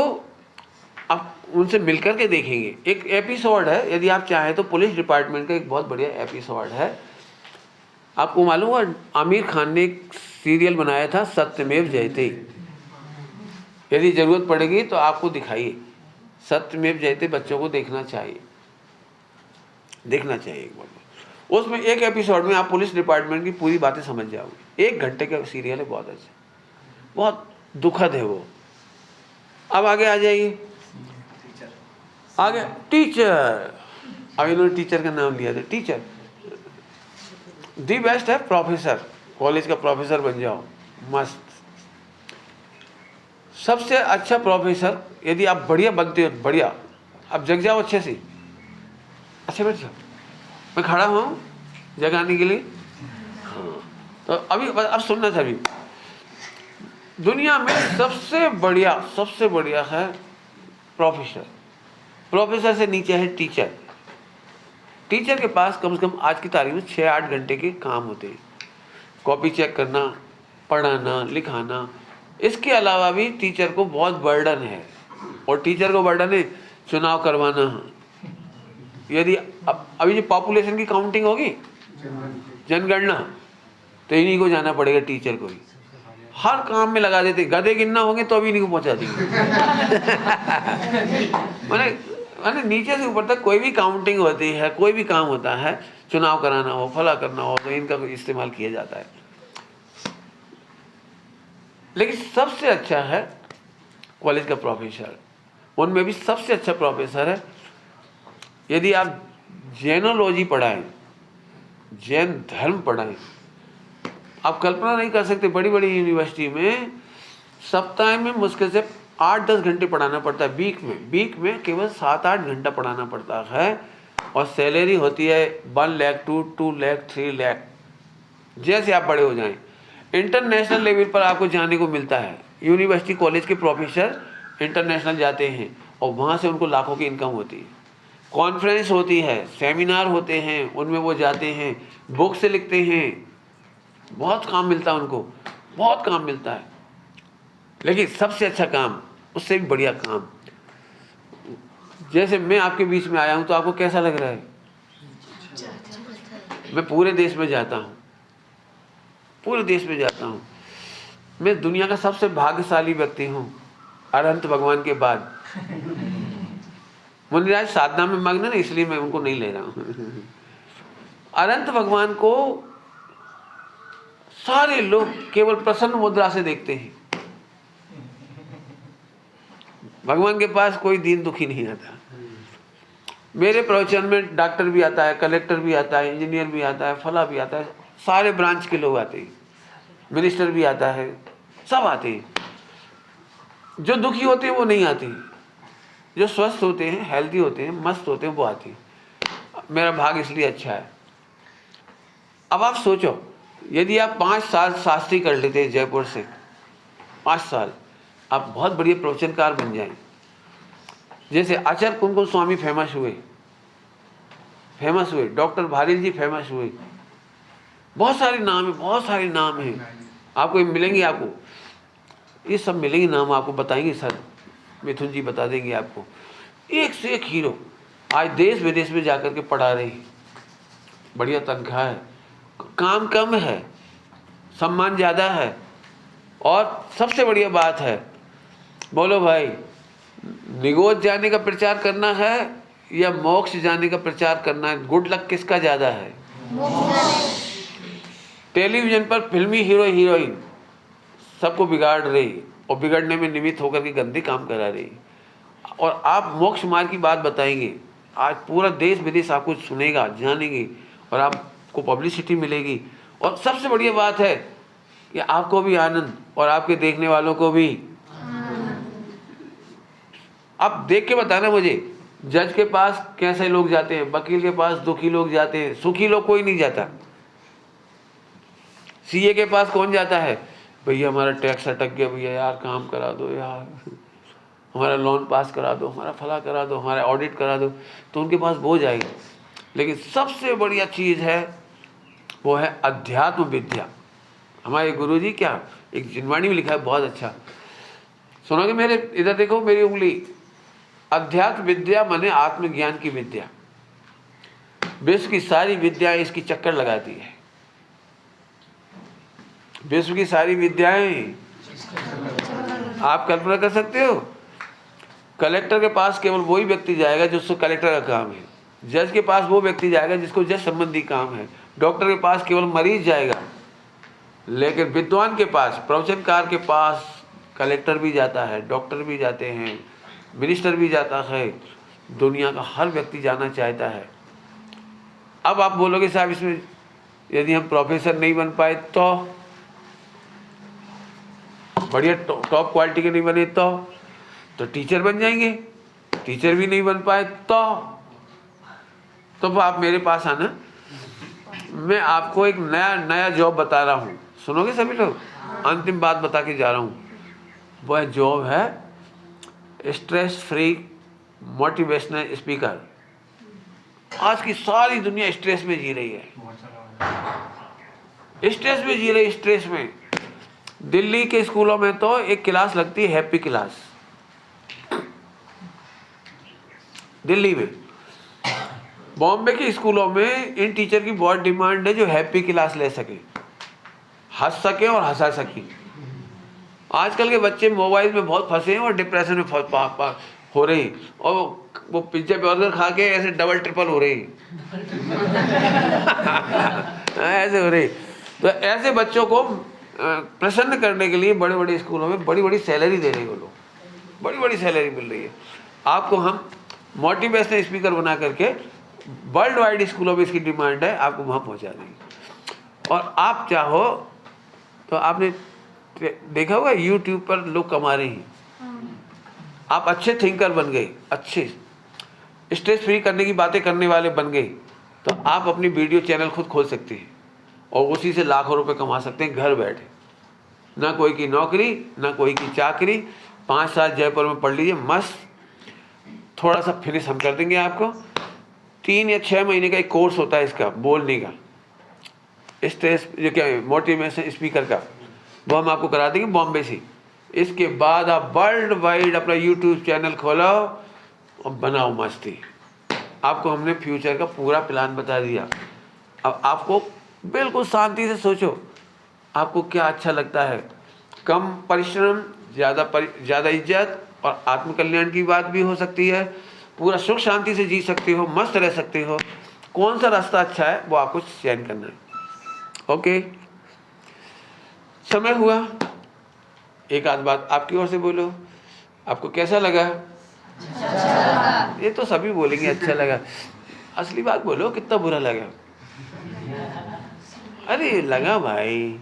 आप उनसे मिलकर के देखेंगे। एक एपिसोड है, यदि आप चाहें तो पुलिस डिपार्टमेंट का एक बहुत बढ़िया एपिसोड है। आपको मालूम हुआ आमिर खान ने एक सीरियल बनाया था सत्यमेव जयते। यदि ज़रूरत पड़ेगी तो आपको दिखाइए, सत्यमेव जयते बच्चों को देखना चाहिए, देखना चाहिए एक बार। उसमें एक एपिसोड में आप पुलिस डिपार्टमेंट की पूरी बातें समझ जाओगे। 1 घंटे का सीरियल है, बहुत अच्छा, बहुत दुखद है वो। अब आगे आ जाइए, आगे टीचर। अब इन्होंने टीचर का नाम लिया था, टीचर दी बेस्ट है प्रोफेसर। कॉलेज का प्रोफेसर बन जाओ, मस्त। सबसे अच्छा प्रोफेसर यदि आप बढ़िया बनते हो, बढ़िया, अब जग जाओ अच्छे से, अच्छे बैठ जाओ, मैं खड़ा हूँ जगाने के लिए। हाँ, तो अभी अब सुनना था। अभी दुनिया में सबसे बढ़िया है प्रोफेसर। प्रोफेसर से नीचे है टीचर। टीचर के पास कम से कम आज की तारीख में 6-8 घंटे के काम होते हैं। कॉपी चेक करना, पढ़ाना, लिखाना। इसके अलावा भी टीचर को बहुत बर्डन है, और टीचर को बर्डन है चुनाव करवाना। यदि अभी जो पॉपुलेशन की काउंटिंग होगी, जनगणना, तो इन्हीं को जाना पड़ेगा, टीचर को ही। हर काम में लगा देते, गधे गिनना होंगे तो अभी इन्हीं को पहुंचा देंगे। मैंने नीचे से ऊपर तक कोई भी काउंटिंग होती है, कोई भी काम होता है, चुनाव कराना हो, फला करना हो, तो इनका इस्तेमाल किया जाता है। लेकिन सबसे अच्छा है कॉलेज का प्रोफेसर। उनमें भी सबसे अच्छा प्रोफेसर है यदि आप जैनोलॉजी पढ़ाएं, जैन धर्म पढ़ाएं। आप कल्पना नहीं कर सकते, बड़ी बड़ी यूनिवर्सिटी में सप्ताह में मुश्किल से 8-10 घंटे पढ़ाना पड़ता है। वीक में केवल 7-8 घंटा पढ़ाना पड़ता है, और सैलरी होती है 1 लाख 2 लाख 3 लाख, जैसे आप बड़े हो जाएं। इंटरनेशनल लेवल पर आपको जाने को मिलता है। यूनिवर्सिटी कॉलेज के प्रोफेसर इंटरनेशनल जाते हैं, और वहाँ से उनको लाखों की इनकम होती है। कॉन्फ्रेंस होती है, सेमिनार होते हैं, उनमें वो जाते हैं, बुक से लिखते हैं, बहुत काम मिलता है उनको, बहुत काम मिलता है। लेकिन सबसे अच्छा काम, उससे भी बढ़िया काम, जैसे मैं आपके बीच में आया हूं, तो आपको कैसा लग रहा है? मैं पूरे देश में जाता हूं, पूरे देश में जाता हूं। मैं दुनिया का सबसे भाग्यशाली व्यक्ति हूं, अनंत भगवान के बाद। मुनिराज साधना में मग्न है, इसलिए मैं उनको नहीं ले रहा हूं। अनंत भगवान को सारे लोग केवल प्रसन्न मुद्रा से देखते हैं। भगवान के पास कोई दीन दुखी नहीं आता। मेरे प्रवचन में डॉक्टर भी आता है, कलेक्टर भी आता है, इंजीनियर भी आता है, फला भी आता है, सारे ब्रांच के लोग आते हैं, मिनिस्टर भी आता है, सब आते हैं। जो दुखी होते हैं वो नहीं आते, जो स्वस्थ होते हैं, हेल्दी होते हैं, मस्त होते हैं, वो आते हैं। मेरा भाग इसलिए अच्छा है। अब आप सोचो, यदि आप 5 साल शास्त्री कर लेते हैं जयपुर से, 5 साल, आप बहुत बढ़िया प्रवचनकार बन जाएं। जैसे आचार्य कुमकुम स्वामी फेमस हुए, डॉक्टर भारिल जी फेमस हुए, बहुत सारे नाम है, बहुत सारे नाम हैं। आपको मिलेंगे, आपको ये सब मिलेंगे नाम, आपको बताएंगे सर, मिथुन जी बता देंगे आपको। एक से एक हीरो आज देश विदेश में जाकर के पढ़ा रहे हैं, बढ़िया तनख्वाह है, काम कम है, सम्मान ज़्यादा है, और सबसे बढ़िया बात है, बोलो भाई, निगोज जाने का प्रचार करना है या मोक्ष जाने का प्रचार करना है? गुड लक किसका ज़्यादा है? टेलीविजन पर फिल्मी हीरो हीरोइन सबको बिगाड़ रही, और बिगड़ने में निमित्त होकर के गंदे काम करा रही, और आप मोक्ष मार्ग की बात बताएंगे। आज पूरा देश विदेश आपको सुनेगा, जानेंगे, और आपको पब्लिसिटी मिलेगी। और सबसे बढ़िया बात है कि आपको भी आनंद, और आपके देखने वालों को भी। आप देख के बताना मुझे, जज के पास कैसे लोग जाते हैं, वकील के पास दुखी लोग जाते हैं, सुखी लोग कोई नहीं जाता। सीए के पास कौन जाता है? भैया हमारा टैक्स अटक गया, भैया यार काम करा दो, यार हमारा लोन पास करा दो, हमारा फला करा दो, हमारा ऑडिट करा दो, तो उनके पास वो जाएगा। लेकिन सबसे बढ़िया चीज़ है वो है अध्यात्म विद्या। हमारे गुरुजी क्या एक जिनवाणी में लिखा है, बहुत अच्छा सुनोगे। मेरे इधर देखो, मेरी उंगली, अध्यात्म विद्या माने आत्मज्ञान की विद्या। विश्व की सारी विद्या इसकी चक्कर लगाती है। विश्व की सारी विद्याएं आप कल्पना कर सकते हो। कलेक्टर के पास केवल वही व्यक्ति जाएगा जिसको कलेक्टर का काम है, जज के पास वो व्यक्ति जाएगा जिसको जज संबंधी काम है, डॉक्टर के पास केवल मरीज जाएगा, लेकिन विद्वान के पास, प्रवचनकार के पास कलेक्टर भी जाता है, डॉक्टर भी जाते हैं, मिनिस्टर भी जाता है, दुनिया का हर व्यक्ति जाना चाहता है। अब आप बोलोगे साहब इसमें यदि हम प्रोफेसर नहीं बन पाए तो, बढ़िया टॉप क्वालिटी के नहीं बने तो टीचर बन जाएंगे, टीचर भी नहीं बन पाए तो आप मेरे पास आना, मैं आपको एक नया जॉब बता रहा हूँ, सुनोगे सभी लोग। अंतिम बात बता के जा रहा हूँ, वह जॉब है स्ट्रेस फ्री मोटिवेशनल स्पीकर। आज की सारी दुनिया स्ट्रेस में जी रही है, स्ट्रेस में जी रही, स्ट्रेस में। दिल्ली के स्कूलों में तो एक क्लास लगती है हैप्पी क्लास, दिल्ली में। बॉम्बे के स्कूलों में इन टीचर की बहुत डिमांड है जो हैप्पी क्लास ले सके, हंस सके और हंसा सके। आजकल के बच्चे मोबाइल में बहुत फंसे हैं और डिप्रेशन में हो रहे हैं, और वो पिज्जा बर्गर खा के ऐसे डबल ट्रिपल हो रहे हैं ऐसे हो रहे। तो ऐसे बच्चों को प्रसन्न करने के लिए बड़े बड़े स्कूलों में बड़ी बड़ी सैलरी दे रहे हैं वो लोग, बड़ी बड़ी सैलरी मिल रही है। आपको हम मोटिवेशनल स्पीकर बना करके वर्ल्ड वाइड स्कूलों में इसकी डिमांड है, आपको वहाँ पहुँचा देंगे। और आप चाहो तो आपने देखा होगा यूट्यूब पर लोग कमा रहे हैं, आप अच्छे थिंकर बन गए, अच्छे स्ट्रेस फ्री करने की बातें करने वाले बन गए, तो आप अपनी वीडियो चैनल खुद खोल सकते हैं और उसी से लाखों रुपए कमा सकते हैं घर बैठे। ना कोई की नौकरी, ना कोई की चाकरी। 5 साल जयपुर में पढ़ लीजिए मस्त, थोड़ा सा फिनिश हम कर देंगे आपको। 3 या 6 महीने का एक कोर्स होता है इसका बोलने का, स्ट्रेस जो क्या मोटिवेशन स्पीकर का, वो हम आपको करा देंगे बॉम्बे से। इसके बाद आप वर्ल्ड वाइड अपना यूट्यूब चैनल खोलो और बनाओ मस्ती। आपको हमने फ्यूचर का पूरा प्लान बता दिया। अब आपको बिल्कुल शांति से सोचो, आपको क्या अच्छा लगता है। कम परिश्रम, ज़्यादा इज्जत और आत्मकल्याण की बात भी हो सकती है। पूरा सुख शांति से जी सकते हो, मस्त रह सकते हो। कौन सा रास्ता अच्छा है वो आपको चयन करना है। ओके, समय हुआ, एक आध बात आपकी ओर से बोलो, आपको कैसा लगा? ये तो सभी बोलेंगे अच्छा लगा, असली बात बोलो, कितना बुरा लगा? अरे लगा भाई,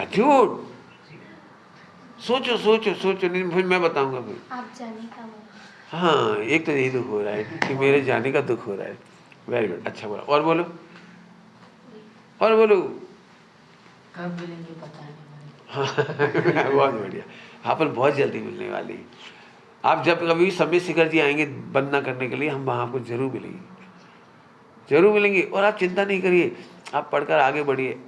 झूठ। सोचो सोचो सोचो, नहीं फिर मैं बताऊंगा फिर। आप जाने का मन। हाँ, एक तो यही दुख हो रहा है कि मेरे जाने का दुख हो रहा है। वेरी गुड, अच्छा बोला। और बोलो, और बोलो। कब मिलेंगे बताने वाले? हाँ बहुत बढ़िया, हाँ पर बहुत जल्दी मिलने वाली। आप जब कभी समय शिखर जी आएंगे बंद ना करने के लिए, हम वहाँ आपको जरूर मिलेंगे, जरूर मिलेंगे। और आप चिंता नहीं करिए, आप पढ़कर आगे बढ़िए।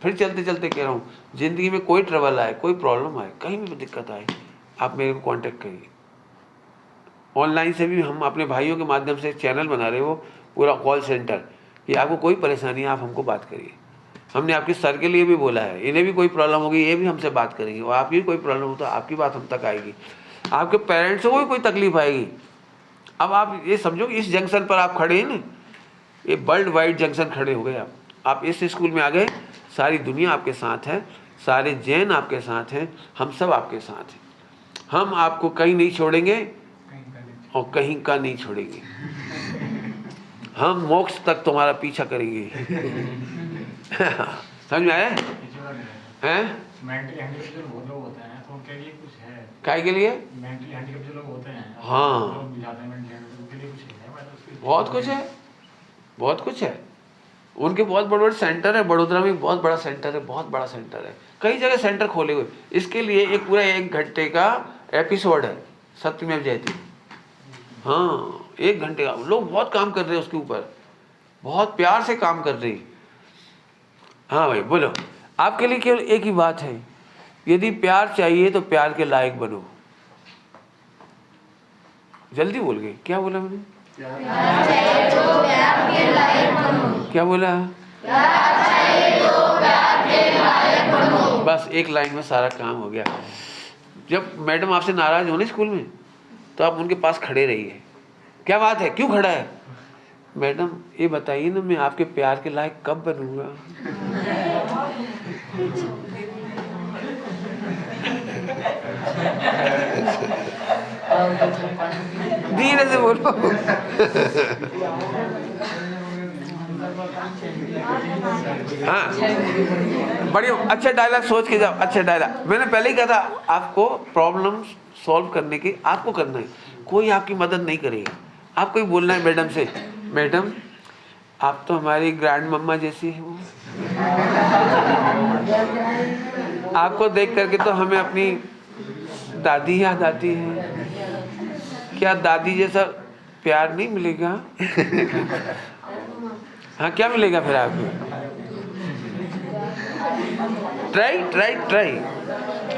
फिर चलते चलते कह रहा हूँ, ज़िंदगी में कोई ट्रबल आए, कोई प्रॉब्लम आए, कहीं भी दिक्कत आए, आप मेरे को कांटेक्ट करिए। ऑनलाइन से भी हम अपने भाइयों के माध्यम से चैनल बना रहे हो, पूरा कॉल सेंटर, कि आपको कोई परेशानी है आप हमको बात करिए। हमने आपके सर के लिए भी बोला है, इन्हें भी कोई प्रॉब्लम होगी ये भी हमसे बात करेंगे, और आपकी कोई प्रॉब्लम हो तो आपकी बात हम तक आएगी। आपके पेरेंट्स को भी कोई तकलीफ आएगी। अब आप ये समझो कि इस जंक्शन पर आप खड़े हैं ना, ये वर्ल्ड वाइड जंक्शन खड़े हो गए आप इस स्कूल में आ गए, सारी दुनिया आपके साथ है, सारे जैन आपके साथ हैं, हम सब आपके साथ हैं। हम आपको कहीं नहीं छोड़ेंगे और कहीं का नहीं छोड़ेंगे। हम मोक्ष तक तुम्हारा पीछा करेंगे। समझ में आया? हैं? मेंटली हैंडिकैप जो लोग होते हैं तो उनके लिए कुछ है? काय के लिए? मेंटली हैंडिकैप जो लोग होते हैं, हाँ, लोग जाते हैं मेंटली हैंडिकैप, उनके लिए कुछ है? मतलब बहुत कुछ है, बहुत कुछ है। उनके बहुत बड़े बड़े सेंटर है, बड़ोदरा में बहुत बड़ा सेंटर है, बहुत बड़ा सेंटर है, कई जगह सेंटर खोले हुए। इसके लिए एक पूरा 1 घंटे का एपिसोड है सत्यमेव जयते। हाँ, 1 घंटे का, लोग बहुत काम कर रहे हैं उसके ऊपर, बहुत प्यार से काम कर रहे हैं। हाँ भाई बोलो, आपके लिए केवल एक ही बात है, यदि प्यार चाहिए तो प्यार के लायक बनो। जल्दी बोल गए, क्या बोला मैंने? प्यार चाहिए तो प्यार के लायक बनो। क्या बोला? प्यार चाहिए तो प्यार के लायक बस एक लाइन में सारा काम हो गया। जब मैडम आपसे नाराज़ हो ना स्कूल में, तो आप उनके पास खड़े रहिए। क्या बात है, क्यों खड़ा है? मैडम ये बताइए ना, मैं आपके प्यार के लायक कब बनूंगा? धीरे से बोलो। हाँ, बढ़िया, अच्छा डायलॉग सोच के जाओ, अच्छा डायलॉग। मैंने पहले ही कहा था आपको प्रॉब्लम सॉल्व करने की आपको करना है, कोई आपकी मदद नहीं करेगा। आपको ही बोलना है मैडम से, मैडम आप तो हमारी ग्रैंड मम्मा जैसी है। वो आपको देख करके तो हमें अपनी दादी याद आती है। क्या दादी जैसा प्यार नहीं मिलेगा? हाँ, क्या मिलेगा फिर आपको? ट्राई।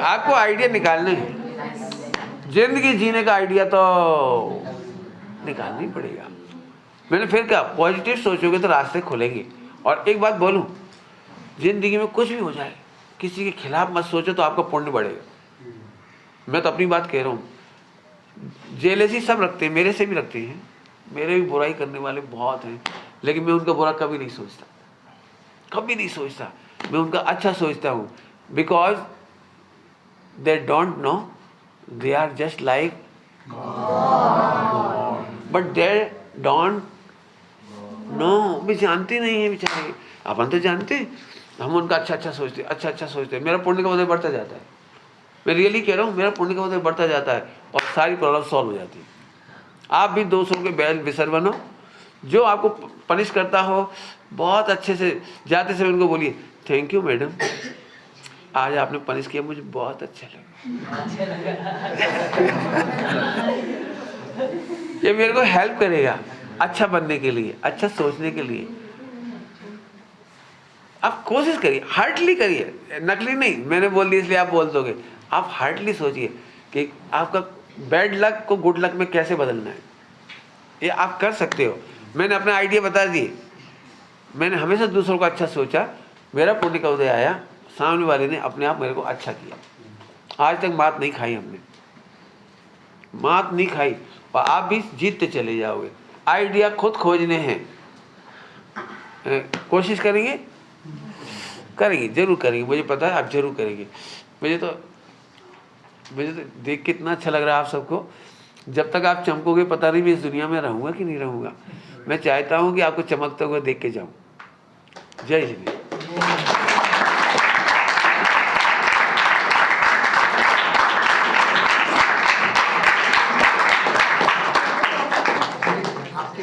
आपको आइडिया निकालना है, जिंदगी जीने का आइडिया तो निकालना ही पड़ेगा। मैंने फिर कहा पॉजिटिव सोचोगे तो रास्ते खुलेंगे। और एक बात बोलूं, जिंदगी में कुछ भी हो जाए किसी के खिलाफ मत सोचो, तो आपका पुण्य बढ़ेगा। मैं तो अपनी बात कह रहा हूँ। जेलेसी सब रखते हैं, मेरे से भी रखते हैं, मेरे भी बुराई करने वाले बहुत हैं, लेकिन मैं उनका बुरा कभी नहीं सोचता, कभी नहीं सोचता। मैं उनका अच्छा सोचता हूँ, because they don't know, they are just like but they don't know. भी जानते नहीं है बेचारे, अपन तो जानते। हम उनका अच्छा सोचते, मेरा पुण्य का उदय बढ़ता जाता है। मैं रियली कह रहा हूँ, मेरा पुण्य का उदय बढ़ता जाता है और सारी प्रॉब्लम सॉल्व हो जाती है। आप भी दूसरों के बैल बिसर बनो। जो आपको पनिश करता हो, बहुत अच्छे से जाते समय उनको बोलिए थैंक यू मैडम, आज आपने पनिश किया, मुझे बहुत अच्छा लगा। ये मेरे को हेल्प करेगा अच्छा बनने के लिए, अच्छा सोचने के लिए। आप कोशिश करिए, हार्टली करिए, नकली नहीं। मैंने बोल दिया इसलिए आप बोल दोगे। आप हार्टली सोचिए कि आपका बैड लक को गुड लक में कैसे बदलना है। ये आप कर सकते हो। मैंने अपना आइडिया बता दिए। मैंने हमेशा दूसरों को अच्छा सोचा, मेरा पुण्य का उदय आया, सामने वाले ने अपने आप मेरे को अच्छा किया। आज तक मात नहीं खाई हमने, मात नहीं खाई, और आप भी जीतते चले जाओगे। आइडिया खुद खोजने हैं, कोशिश करेंगे जरूर करेंगे, मुझे पता है आप जरूर करेंगे। मुझे तो देख के इतना अच्छा लग रहा है आप सबको। जब तक आप चमकोगे पता नहीं मैं इस दुनिया में रहूँगा कि नहीं रहूँगा। मैं चाहता हूँ कि आपको चमकते हुए देख के जाऊँ। जय हिंद।